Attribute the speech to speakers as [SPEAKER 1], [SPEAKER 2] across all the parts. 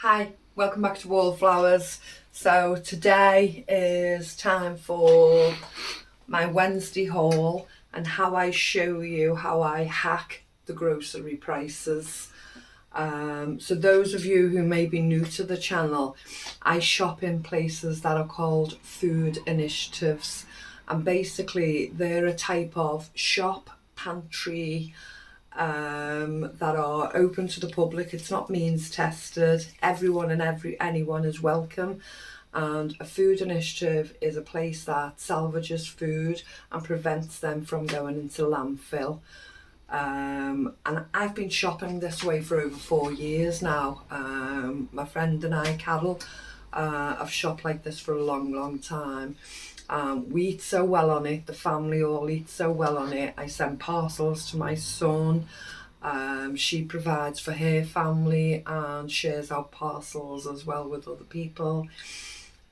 [SPEAKER 1] Hi, welcome back to Wallflowers. So today is time for my Wednesday haul and how I show you how I hack the grocery prices. So those of you who may be new to the channel, I shop in places that are called food initiatives, and basically they're a type of shop, pantry, that are open to the public. It's not means tested. Everyone and anyone is welcome. And a food initiative is a place that salvages food and prevents them from going into landfill. And I've been shopping this way for over 4 years now. My friend and I, Carol, have shopped like this for a long time. We eat so well on it, the family all eat so well on it. I send parcels to my son. She provides for her family and shares out parcels as well with other people.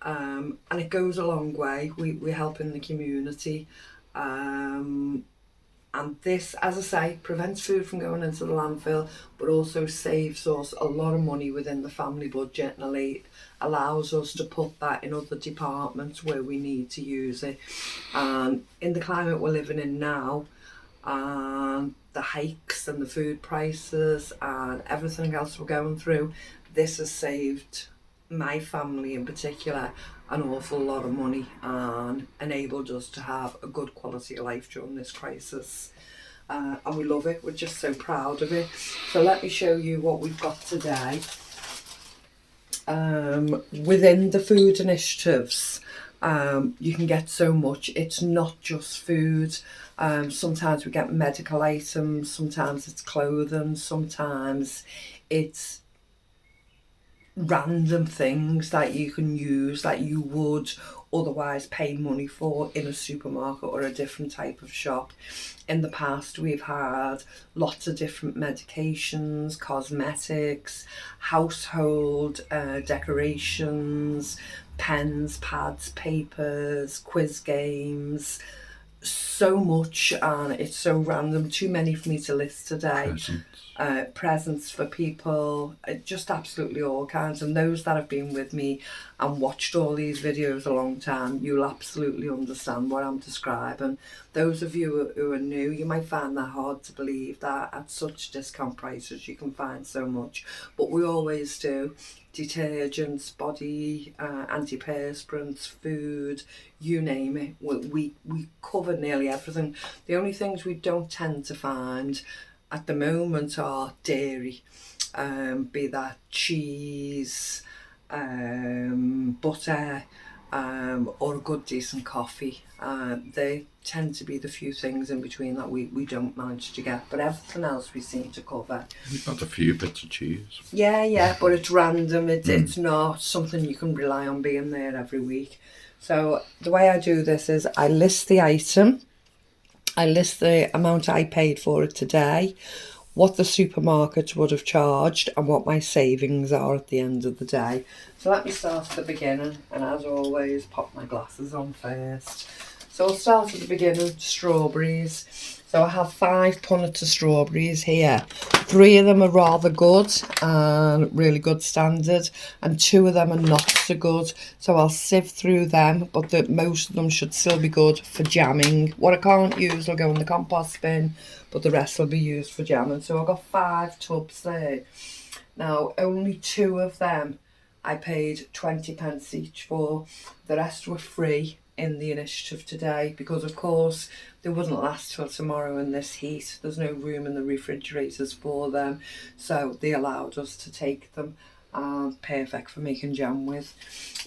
[SPEAKER 1] And it goes a long way. We help in the community. And this, as I say, prevents food from going into the landfill, but also saves us a lot of money within the family budget, and allows us to put that in other departments where we need to use it. And in the climate we're living in now, and the hikes and the food prices and everything else we're going through, this has saved my family in particular an awful lot of money and enabled us to have a good quality of life during this crisis. And we love it. We're just so proud of it. So let me show you what we've got today. Within the food initiatives, you can get so much. It's not just food. Sometimes we get medical items, sometimes it's clothing, sometimes it's random things that you can use that you would otherwise pay money for in a supermarket or a different type of shop. In the past we've had lots of different medications, cosmetics, household decorations, pens, pads, papers, quiz games, so much, and it's so random, too many for me to list today. Presents for people, just absolutely all kinds. And those that have been with me and watched all these videos a long time, you'll absolutely understand what I'm describing. Those of you who are new, you might find that hard to believe that at such discount prices you can find so much, but we always do. Detergents, body antiperspirants, food, you name it, we cover nearly everything. The only things we don't tend to find at the moment are dairy, be that cheese, butter, or a good decent coffee. They tend to be the few things in between that we don't manage to get, but everything else we seem to cover.
[SPEAKER 2] You've got a few bits of cheese.
[SPEAKER 1] Yeah, but it's random. It's not something you can rely on being there every week. So the way I do this is I list the item, I list the amount I paid for it today, what the supermarket would have charged, and what my savings are at the end of the day. So let me start at the beginning, and as always, pop my glasses on first. So I'll start at the beginning, strawberries. So I have 5 punnets of strawberries here. 3 of them are rather good and really good standard, and 2 of them are not so good. So I'll sieve through them, but most of them should still be good for jamming. What I can't use will go in the compost bin, but the rest will be used for jamming. So I've got 5 tubs there. Now, only 2 of them I paid 20 pence each for. The rest were free in the initiative today, because of course they wouldn't last till tomorrow in this heat. There's no room in the refrigerators for them, so they allowed us to take them, and perfect for making jam with.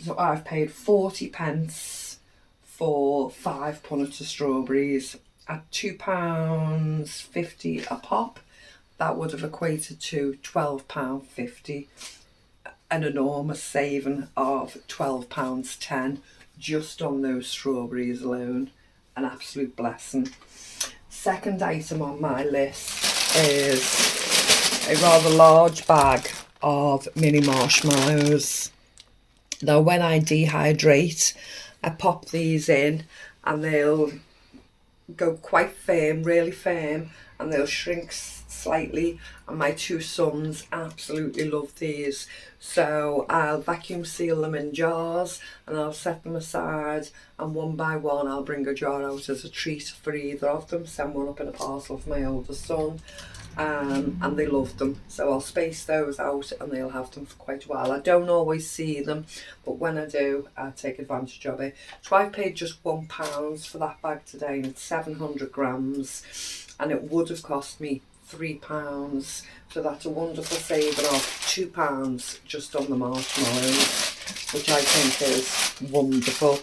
[SPEAKER 1] So I've paid 40 pence for 5 punnets of strawberries at £2.50 a pop. That would have equated to £12.50, an enormous saving of £12.10 just on those strawberries alone. An absolute blessing. Second item on my list is a rather large bag of mini marshmallows. Now when I dehydrate, I pop these in and they'll go quite firm, really firm, and they'll shrink slightly, and my two sons absolutely love these. So I'll vacuum seal them in jars and I'll set them aside, and one by one I'll bring a jar out as a treat for either of them. Send one up in a parcel for my older son. And they love them, so I'll space those out and they'll have them for quite a while. I don't always see them, but when I do, I take advantage of it. So I've paid just £1 for that bag today, and it's 700 grams, and it would have cost me £3, so that's a wonderful saving of £2 just on the marshmallows, which I think is wonderful.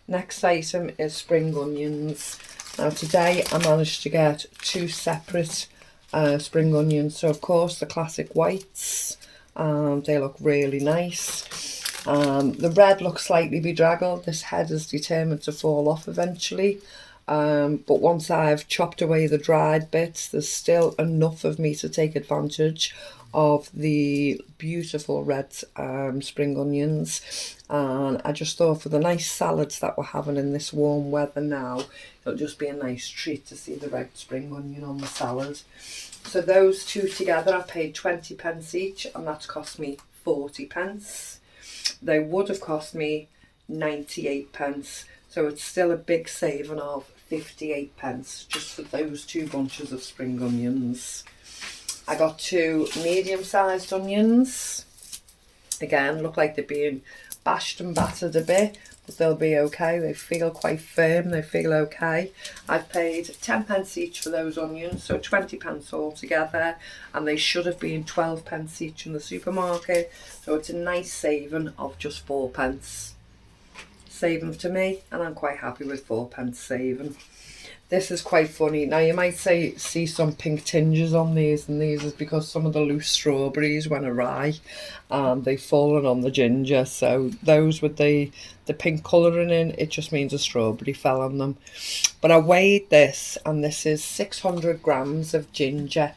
[SPEAKER 1] Next item is spring onions. Now today I managed to get 2 separate spring onions. So of course the classic whites, they look really nice. The red looks slightly bedraggled. This head is determined to fall off eventually, but once I've chopped away the dried bits, there's still enough of me to take advantage of the beautiful red spring onions. And I just thought, for the nice salads that we're having in this warm weather now, it'll just be a nice treat to see the red spring onion on the salad. So those two together I paid 20p each, and that's cost me 40p. They would have cost me 98p, so it's still a big saving of 58p just for those 2 bunches of spring onions. I got 2 medium-sized onions. Again, look like they're being bashed and battered a bit, but they'll be okay. They feel quite firm, they feel okay. I've paid 10p each for those onions, so 20p altogether, and they should have been 12p each in the supermarket, so it's a nice saving of just 4p. Saving to me, and I'm quite happy with 4p saving. This is quite funny. Now you might see some pink tinges on these, and these is because some of the loose strawberries went awry and they've fallen on the ginger. So those with the pink colouring in, it just means a strawberry fell on them. But I weighed this, and this is 600 grams of ginger.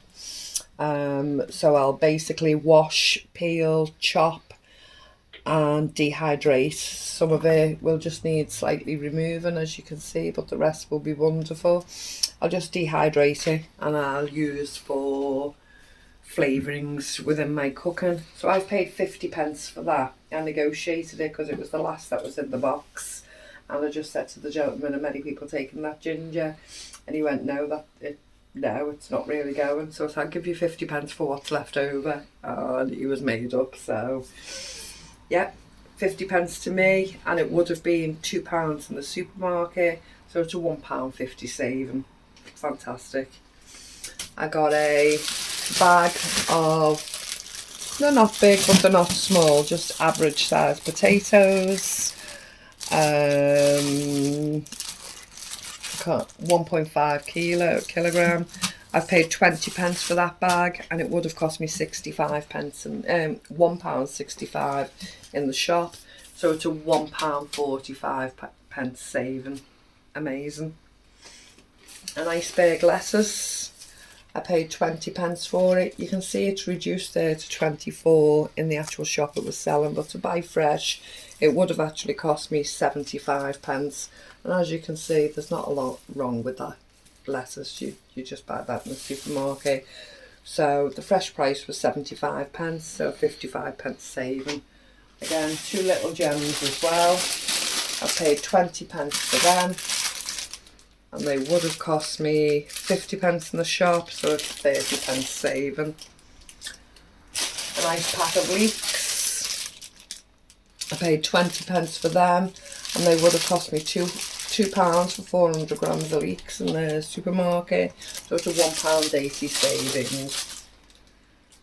[SPEAKER 1] So I'll basically wash, peel, chop and dehydrate. Some of it will just need slightly removing, as you can see, but the rest will be wonderful. I'll just dehydrate it and I'll use for flavourings within my cooking. So I've paid 50p for that. I negotiated it because it was the last that was in the box, and I just said to the gentleman, "Are many people taking that ginger?" And he went, no, it's not really going. So I'll give you 50p for what's left over. And he was made up. So yeah, 50p to me, and it would have been £2 in the supermarket, so it's a £1.50 saving. Fantastic. I got a bag of, they're not big but they're not small, just average sized potatoes. 1.5 kilogram. I've paid 20p for that bag, and it would have cost me 65p and £1.65 in the shop, so it's a £1.45 saving. Amazing. An iceberg lettuce, I paid 20p for it. You can see it's reduced there to 24 in the actual shop it was selling, but to buy fresh it would have actually cost me 75p. And as you can see, there's not a lot wrong with that lettuce. You just buy that in the supermarket. So the fresh price was 75p, so 55p saving. Again, 2 little gems as well. I paid 20p for them, and they would have cost me 50p in the shop, so it's 30p saving. A nice pack of leeks. I paid 20p for them, and they would have cost me £2 for 400 grams of leeks in the supermarket, so it's a £1.80 saving.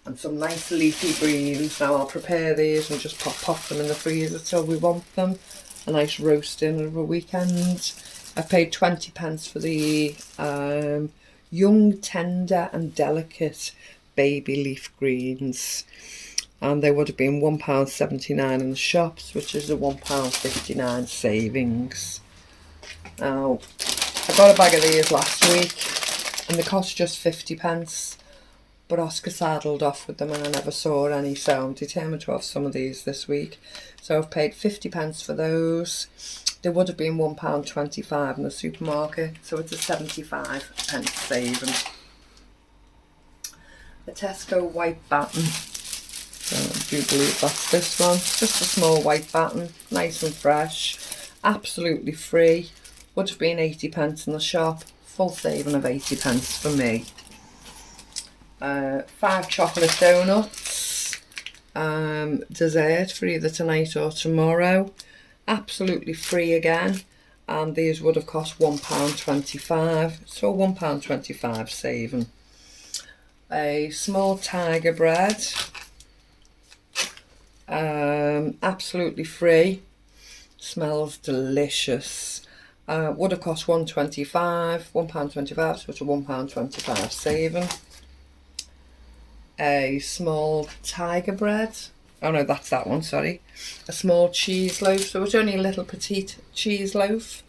[SPEAKER 1] And some nice leafy greens. Now I'll prepare these and just pop them in the freezer till we want them. A nice roasting over a weekend. I paid 20p for the young, tender and delicate baby leaf greens, and they would have been £1.79 in the shops, which is a £1.59 savings. Now, I got a bag of these last week and they cost just 50p, but Oscar saddled off with them and I never saw any, so I'm determined to have some of these this week. So I've paid 50p for those. They would have been £1.25 in the supermarket, so it's a 75p saving. a Tesco white batten. So I do believe that's this one. Just a small white batten, nice and fresh, absolutely free. Would have been 80p in the shop, full saving of 80p for me. 5 chocolate donuts, dessert for either tonight or tomorrow, absolutely free again, and these would have cost £1.25, so £1.25 saving. A small tiger bread, absolutely free, smells delicious. Would have cost £1.25, so it's a £1.25 saving. A small tiger bread, oh no, that's that one, sorry. A small cheese loaf, so it's only a little petite cheese loaf.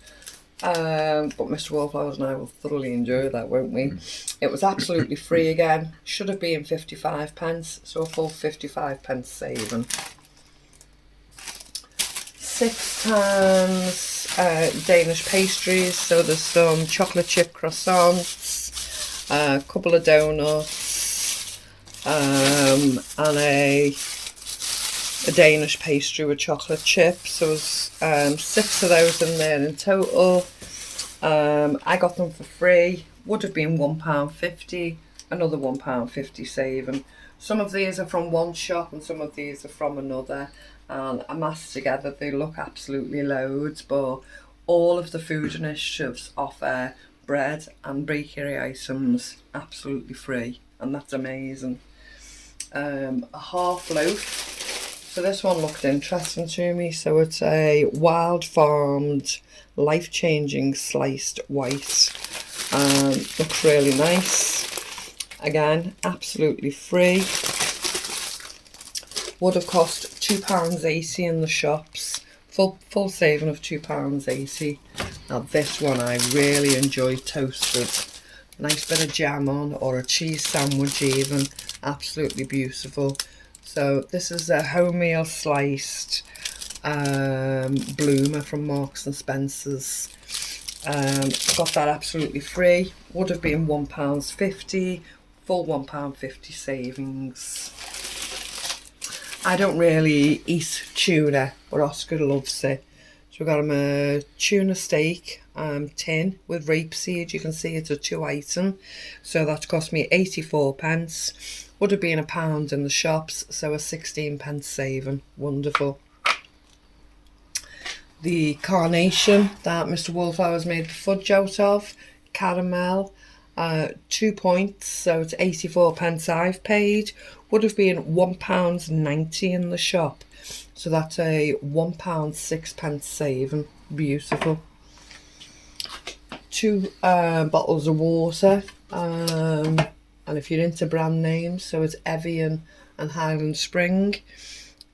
[SPEAKER 1] But Mr. Wallflowers and I will thoroughly enjoy that, won't we? It was absolutely free again. Should have been 55p, so a full 55p saving. 6 times Danish pastries, so there's some chocolate chip croissants, a couple of donuts, and a Danish pastry with chocolate chips. So there's 6 of those in there in total. I got them for free. Would have been £1.50, another £1.50 saving. Some of these are from one shop and some of these are from another, and amassed together they look absolutely loads, but all of the food initiatives offer bread and bakery items absolutely free, and that's amazing. A half loaf, so this one looked interesting to me. So it's a wild farmed life-changing sliced white, looks really nice. Again, absolutely free. Would have cost £2.80 in the shops, full saving of £2.80. Now this one I really enjoyed toasted. Nice bit of jam on, or a cheese sandwich even, absolutely beautiful. So this is a wholemeal sliced bloomer from Marks and Spencer's. Got that absolutely free. Would have been £1.50, full £1.50 savings. I don't really eat tuna, but Oscar loves it. So we got him a tuna steak tin with rapeseed. You can see it's a 2 item. So that cost me 84p. Would have been £1 in the shops, so a 16p saving. Wonderful. The carnation that Mr. Wallflowers made the fudge out of, caramel, 2 points, so it's 84p I've paid. Would have been £1.90 in the shop, so that's a £1.06 saving. Beautiful. 2 bottles of water, and if you're into brand names, so it's Evian and Highland Spring.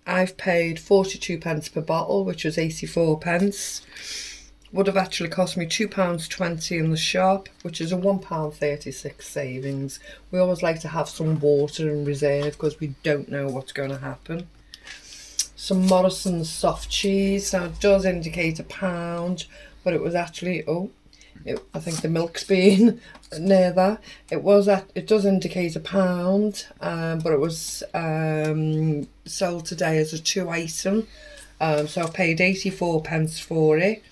[SPEAKER 1] I've paid 42p per bottle, which was 84p. Would have actually cost me £2.20 in the shop, which is a £1.36 savings. We always like to have some water in reserve because we don't know what's going to happen. Some Morrison's soft cheese. Now it does indicate £1, but it was actually, I think the milk's been near that. It does indicate £1, but it was sold today as a 2 item. So I paid 84p for it.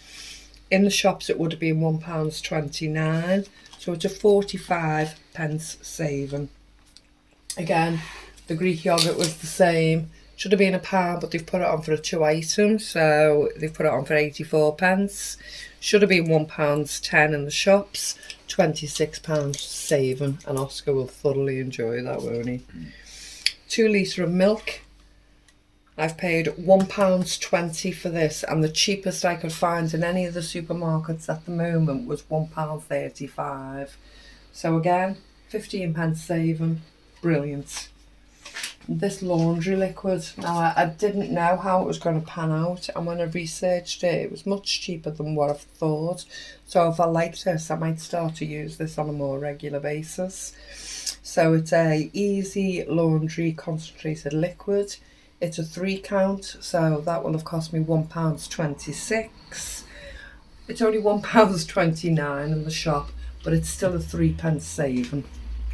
[SPEAKER 1] In the shops it would have been £1.29, so it's a 45p saving. Again, the Greek yoghurt was the same. Should have been £1, but they've put it on for a 2 item, so they've put it on for 84p. Should have been £1.10 in the shops, £26 saving, and Oscar will thoroughly enjoy that, won't he? 2 litre of milk. I've paid £1.20 for this, and the cheapest I could find in any of the supermarkets at the moment was £1.35. So again, 15p saving, brilliant. This laundry liquid, now I didn't know how it was going to pan out, and when I researched it, it was much cheaper than what I thought. So if I like this, I might start to use this on a more regular basis. So it's a Easy Laundry Concentrated Liquid. It's a 3 count, so that will have cost me £1.26. It's only £1.29 in the shop, but it's still a 3p saving.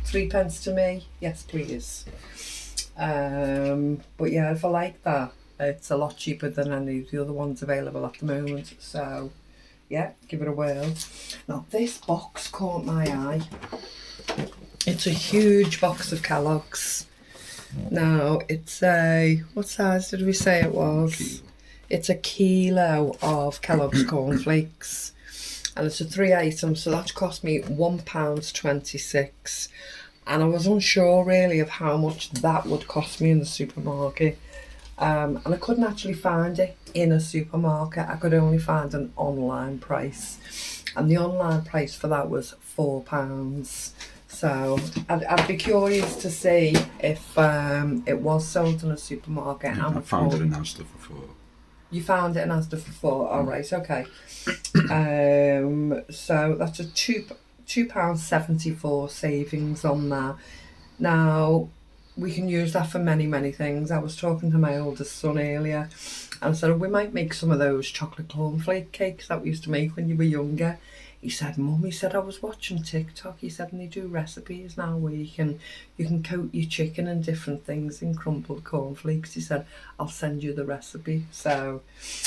[SPEAKER 1] 3p to me. Yes, please. But yeah, if I like that, it's a lot cheaper than any of the other ones available at the moment. So yeah, give it a whirl. Now this box caught my eye. It's a huge box of Kellogg's. Now it's what size did we say it was? It's a kilo of Kellogg's cornflakes, and it's a 3 items, so that cost me £1.26. And I was unsure really of how much that would cost me in the supermarket. And I couldn't actually find it in a supermarket. I could only find an online price. And the online price for that was £4. So I'd be curious to see if it was sold in a supermarket.
[SPEAKER 2] Yeah, I found it in Asda for £4.
[SPEAKER 1] You found it in Asda for £4? Oh, right, okay. So that's a £2.74 savings on that. Now, we can use that for many, many things. I was talking to my oldest son earlier and I said, we might make some of those chocolate cornflake cakes that we used to make when you were younger. He said, Mum, he said, I was watching TikTok, he said, and they do recipes now where you can coat your chicken and different things in crumbled cornflakes. He said, I'll send you the recipe. So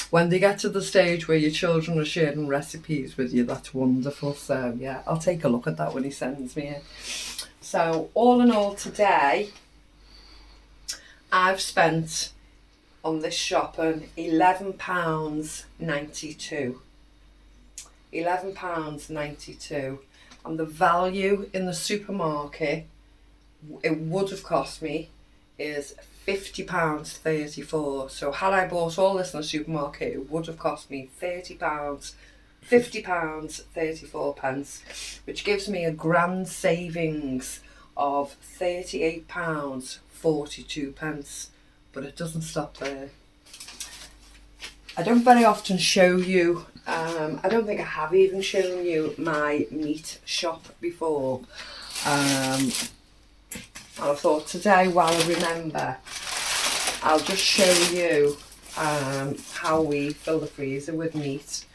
[SPEAKER 1] when they get to the stage where your children are sharing recipes with you, that's wonderful. So yeah, I'll take a look at that when he sends me it. So all in all today, I've spent on this shopping £11.92. £11.92, and the value in the supermarket it would have cost me is £50.34. So had I bought all this in the supermarket, it would have cost me £50.34, which gives me a grand savings of £38.42. But it doesn't stop there. I don't very often show you, I don't think I have even shown you my meat shop before. And I thought today, while I remember, I'll just show you how we fill the freezer with meat.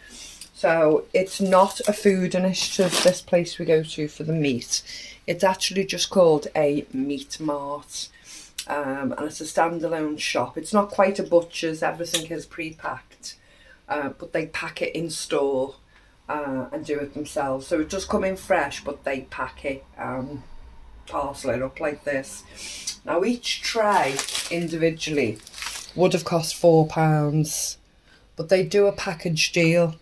[SPEAKER 1] So it's not a food initiative, this place we go to for the meat. It's actually just called a meat mart. And it's a standalone shop. It's not quite a butcher's, everything is pre-packed, but they pack it in store and do it themselves. So it does come in fresh, but they pack it, parcel it up like this. Now each tray individually would have cost £4, but they do a package deal.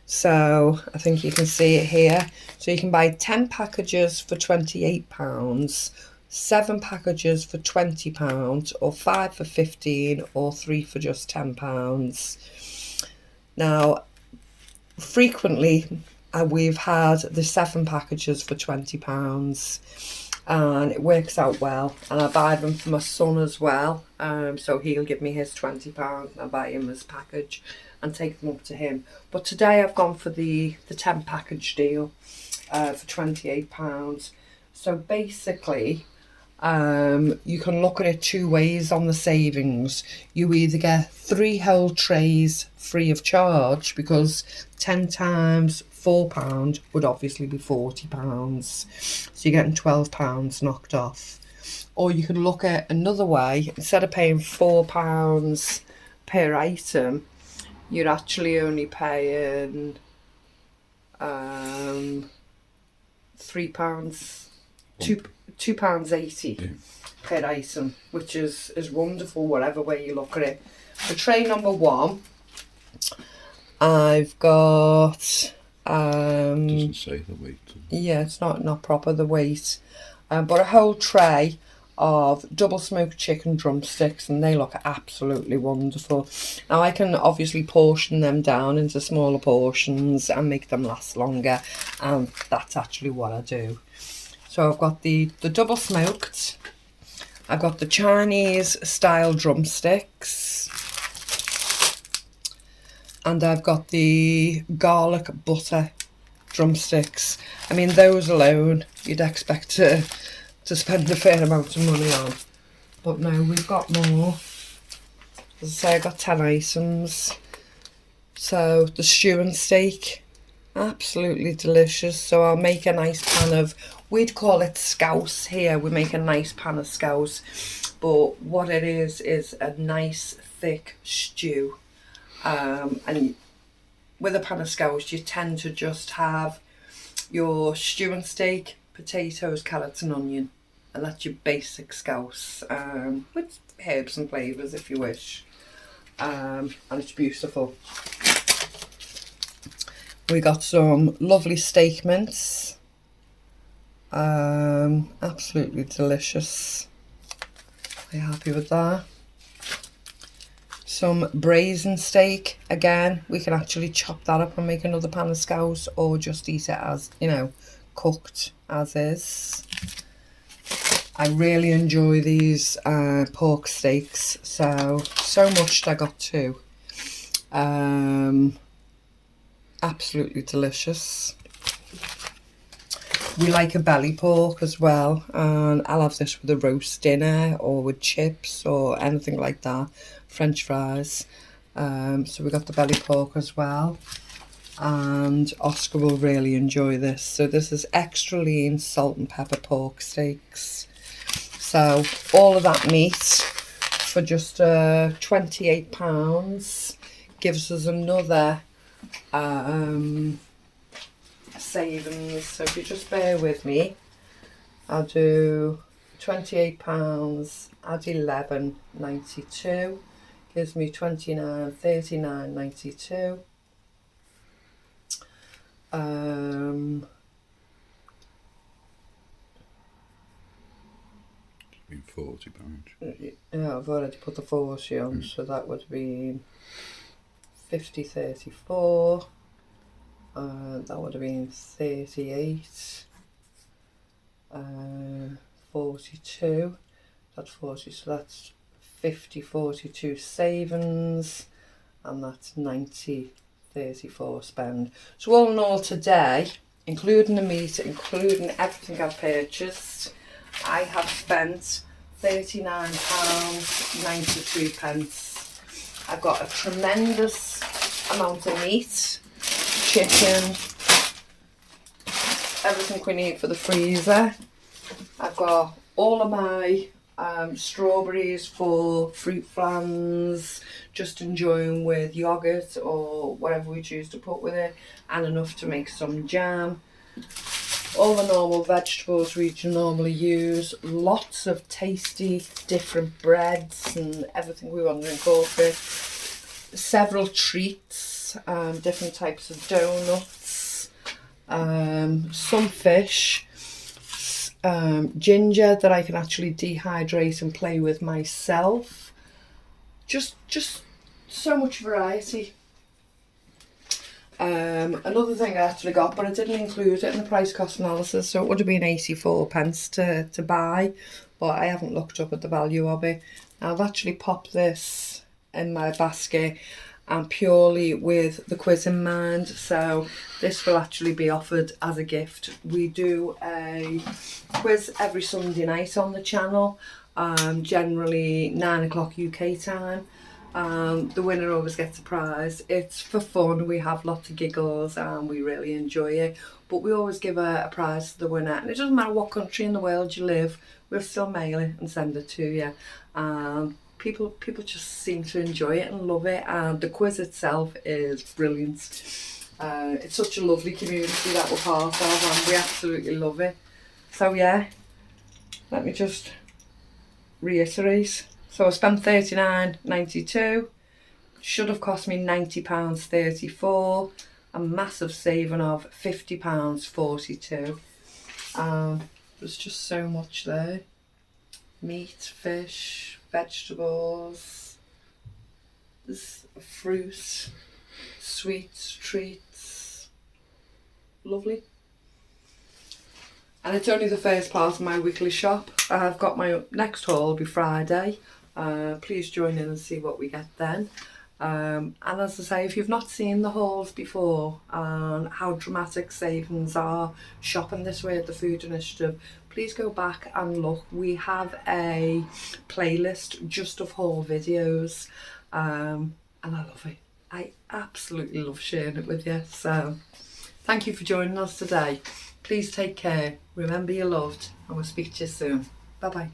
[SPEAKER 1] So I think you can see it here. So you can buy 10 packages for £28, 7 packages for £20, or 5 for £15, or 3 for just £10. Now, frequently we've had the 7 packages for £20, and it works out well. And I buy them for my son as well, so he'll give me his £20, and I buy him his package and take them up to him. But today I've gone for the 10 package deal for £28. So basically, you can look at it 2 ways on the savings. You either get 3 whole trays free of charge, because 10 times £4 would obviously be £40, so you're getting £12 knocked off. Or you can look at another way. Instead of paying £4 per item, you're actually only paying £3, £2.80 per item, which is wonderful whatever way you look at it. For tray number 1, I've got
[SPEAKER 2] Doesn't say the weight.
[SPEAKER 1] yeah, it's not proper, the weight, but a whole tray of double smoked chicken drumsticks, and they look absolutely wonderful. Now I can obviously portion them down into smaller portions and make them last longer, and that's actually what I do. So I've got the double smoked, I've got the Chinese style drumsticks, and I've got the garlic butter drumsticks. I mean, those alone you'd expect to spend a fair amount of money on, but no, we've got more. As I say, I got 10 items. So the stew and steak, Absolutely delicious. So I'll make a nice pan of, we'd call it scouse here. We make a nice pan of scouse. But what it is a nice thick stew. And with a pan of scouse, you tend to just have your stewing steak, potatoes, carrots and onion. And that's your basic scouse, with herbs and flavours if you wish. And it's beautiful. We got some lovely steak mince. Absolutely delicious. Are you happy with that? Some braised steak. Again, we can actually chop that up and make another pan of scouse, or just eat it as, you know, cooked as is. I really enjoy these pork steaks, so much that I got two. Absolutely delicious. We like a belly pork as well, and I'll have this with a roast dinner or with chips or anything like that. French fries. So we got the belly pork as well, and Oscar will really enjoy this. So this is extra lean salt and pepper pork steaks. So all of that meat for just £28 gives us another savings. So if you just bear with me, I'll do £28 add 11.92 gives me 39.92.
[SPEAKER 2] Been £40.
[SPEAKER 1] Yeah, I've already put the 40 on, so that would be 50.34. That would have been 38. 42. That's 40, so that's 50.42 savings, and that's 90.34 spend. So all in all today, including the meat, including everything I've purchased, I have spent £39.93. I've got a tremendous amount of meat, chicken, everything we need for the freezer. I've got all of my strawberries for fruit flans, just enjoying with yoghurt or whatever we choose to put with it, and enough to make some jam. All the normal vegetables we normally use, lots of tasty different breads and everything we want to incorporate, several treats, different types of donuts, some fish, ginger that I can actually dehydrate and play with myself. Just so much variety. Another thing I actually got, but I didn't include it in the price cost analysis, so it would have been 84 pence to buy, but I haven't looked up at the value of it. Now, I've actually popped this in my basket, and purely with the quiz in mind, so this will actually be offered as a gift. We do a quiz every Sunday night on the channel, generally 9 o'clock UK time. The winner always gets a prize. It's for fun, we have lots of giggles and we really enjoy it, but we always give a prize to the winner, and it doesn't matter what country in the world you live, we'll still mail it and send it to you. People just seem to enjoy it and love it, and the quiz itself is brilliant. It's such a lovely community that we're part of, and we absolutely love it. So yeah, let me just reiterate. So I spent £39.92, should have cost me £90.34, a massive saving of £50.42. There's just so much there. Meat, fish, vegetables, there's fruit, sweets, treats. Lovely. And it's only the first part of my weekly shop. I've got my next haul will be Friday. Please join in and see what we get then. And as I say, if you've not seen the hauls before and how dramatic savings are shopping this way at the Food Initiative, please go back and look. We have a playlist just of haul videos, and I love it. I absolutely love sharing it with you. So Thank you for joining us today. Please take care. Remember you're loved, and we'll speak to you soon. Bye bye.